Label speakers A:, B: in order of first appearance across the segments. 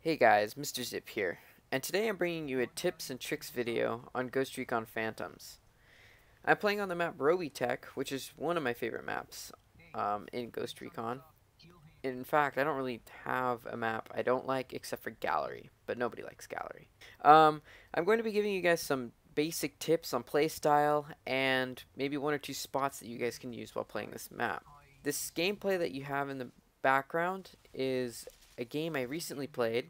A: Hey guys, Mr. Zip here, and today I'm bringing you a tips and tricks video on Ghost Recon Phantoms. I'm playing on the map Tech, which is one of my favorite maps in Ghost Recon. In fact, I don't really have a map I don't like except for Gallery, but nobody likes Gallery. I'm going to be giving you guys some basic tips on playstyle and maybe one or two spots that you guys can use while playing this map. This gameplay that you have in the background is a game I recently played,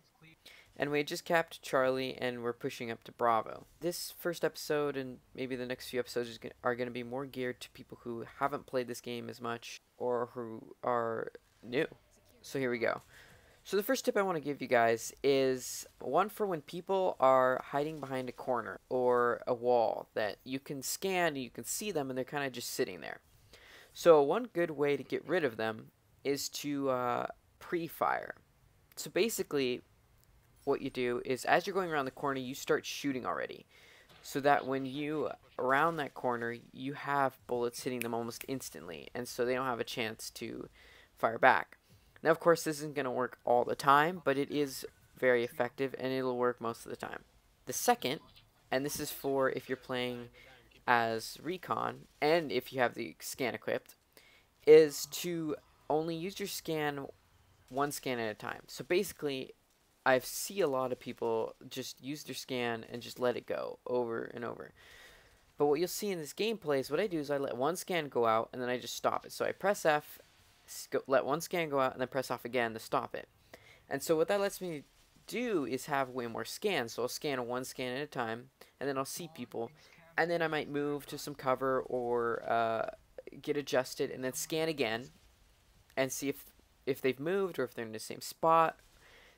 A: and we had just capped Charlie and we're pushing up to Bravo. This first episode and maybe the next few episodes are going to be more geared to people who haven't played this game as much or who are new. So here we go. So the first tip I want to give you guys is one for when people are hiding behind a corner or a wall that you can scan and you can see them and they're kind of just sitting there. So one good way to get rid of them is to pre-fire. So basically what you do is as you're going around the corner you start shooting already, so that when you around that corner you have bullets hitting them almost instantly, and so they don't have a chance to fire back. Now of course this isn't going to work all the time, but it is very effective and it'll work most of the time. The second, and this is for if you're playing as Recon and if you have the scan equipped, is to only use your scan one scan at a time. So basically I see a lot of people just use their scan and just let it go over and over. But what you'll see in this gameplay is what I do is I let one scan go out and then I just stop it. So I press F, let one scan go out, and then press off again to stop it. And so what that lets me do is have way more scans. So I'll scan one scan at a time, and then I'll see people, and then I might move to some cover or get adjusted, and then scan again and see if they've moved or if they're in the same spot.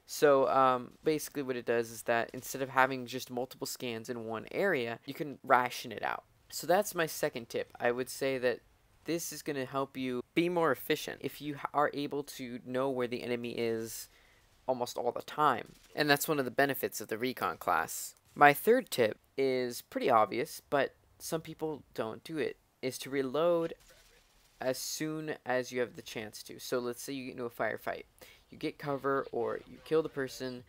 A: So basically what it does is that instead of having just multiple scans in one area, you can ration it out. So that's my second tip. I would say that this is going to help you be more efficient if you are able to know where the enemy is almost all the time. And that's one of the benefits of the Recon class. My third tip is pretty obvious, but some people don't do it, is to reload as soon as you have the chance to. So let's say you get into a firefight. You get cover or you kill the person.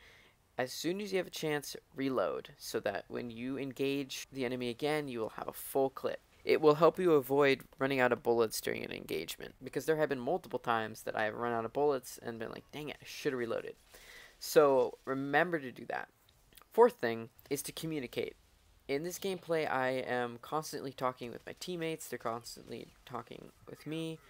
A: As soon as you have a chance, reload, so that when you engage the enemy again, you will have a full clip. It will help you avoid running out of bullets during an engagement, because there have been multiple times that I have run out of bullets and been like, dang it, I should have reloaded. So remember to do that. Fourth thing is to communicate. In this gameplay, I am constantly talking with my teammates. They're constantly talking with me.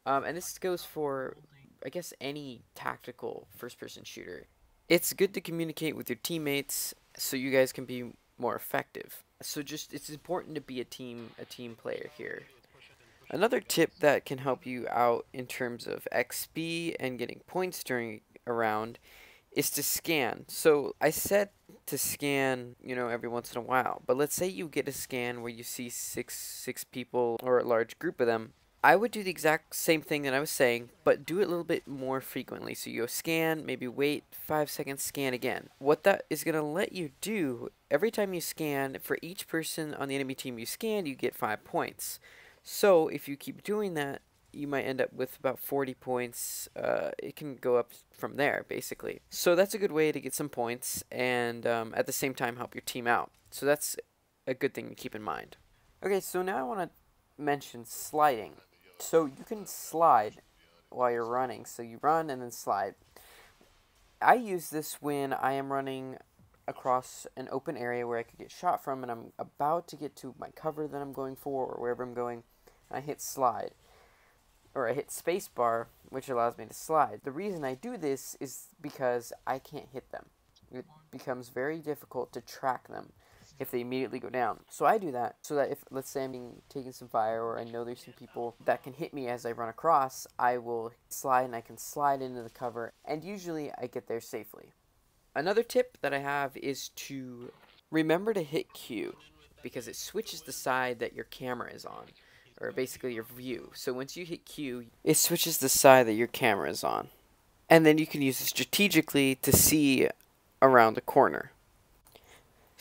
A: And this goes for, I guess, any tactical first-person shooter. It's good to communicate with your teammates so you guys can be more effective. So it's important to be a team player here. Another tip that can help you out in terms of XP and getting points during a round is to scan. So I said to scan, every once in a while. But let's say you get a scan where you see six people or a large group of them. I would do the exact same thing that I was saying, but do it a little bit more frequently. So you go scan, maybe wait 5 seconds, scan again. What that is going to let you do, every time you scan, for each person on the enemy team you scan, you get 5 points. So if you keep doing that, you might end up with about 40 points. It can go up from there, basically. So that's a good way to get some points and at the same time help your team out. So that's a good thing to keep in mind. Okay, so now I want to mention sliding. So you can slide while you're running. So you run and then slide. I use this when I am running across an open area where I could get shot from, and I'm about to get to my cover that I'm going for or wherever I'm going, and I hit slide. Or I hit spacebar, which allows me to slide. The reason I do this is because I can't hit them. It becomes very difficult to track them if they immediately go down. So I do that so that if, let's say I'm taking some fire or I know there's some people that can hit me as I run across, I will slide and I can slide into the cover, and usually I get there safely. Another tip that I have is to remember to hit Q, because it switches the side that your camera is on, or basically your view. So once you hit Q, it switches the side that your camera is on. And then you can use it strategically to see around the corner.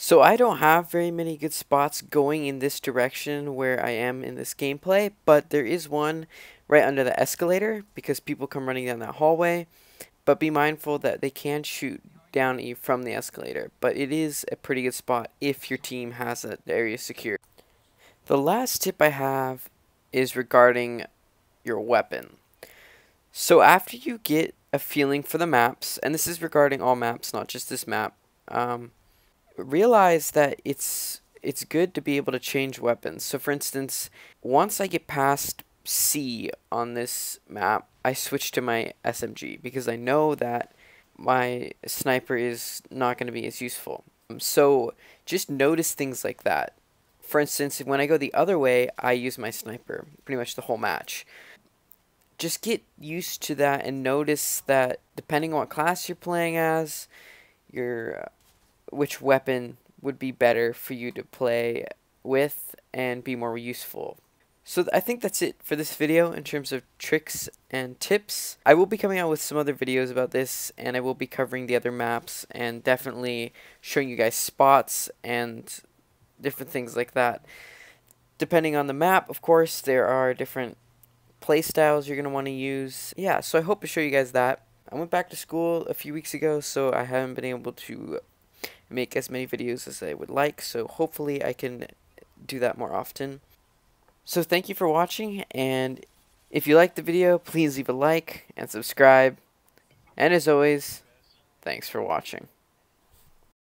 A: So I don't have very many good spots going in this direction where I am in this gameplay, but there is one right under the escalator because people come running down that hallway. But be mindful that they can shoot down from the escalator, but it is a pretty good spot if your team has that area secure. The last tip I have is regarding your weapon. So after you get a feeling for the maps, and this is regarding all maps, not just this map, realize that it's good to be able to change weapons. So for instance, once I get past C on this map, I switch to my SMG because I know that my sniper is not going to be as useful. So just notice things like that. For instance, when I go the other way, I use my sniper pretty much the whole match. Just get used to that and notice that depending on what class you're playing as, which weapon would be better for you to play with and be more useful. So I think that's it for this video in terms of tricks and tips. I will be coming out with some other videos about this, and I will be covering the other maps and definitely showing you guys spots and different things like that. Depending on the map, of course, there are different play styles you're going to want to use. Yeah, so I hope to show you guys that. I went back to school a few weeks ago, so I haven't been able to make as many videos as I would like, so hopefully I can do that more often. So thank you for watching, and if you liked the video, please leave a like and subscribe. And as always, thanks for watching.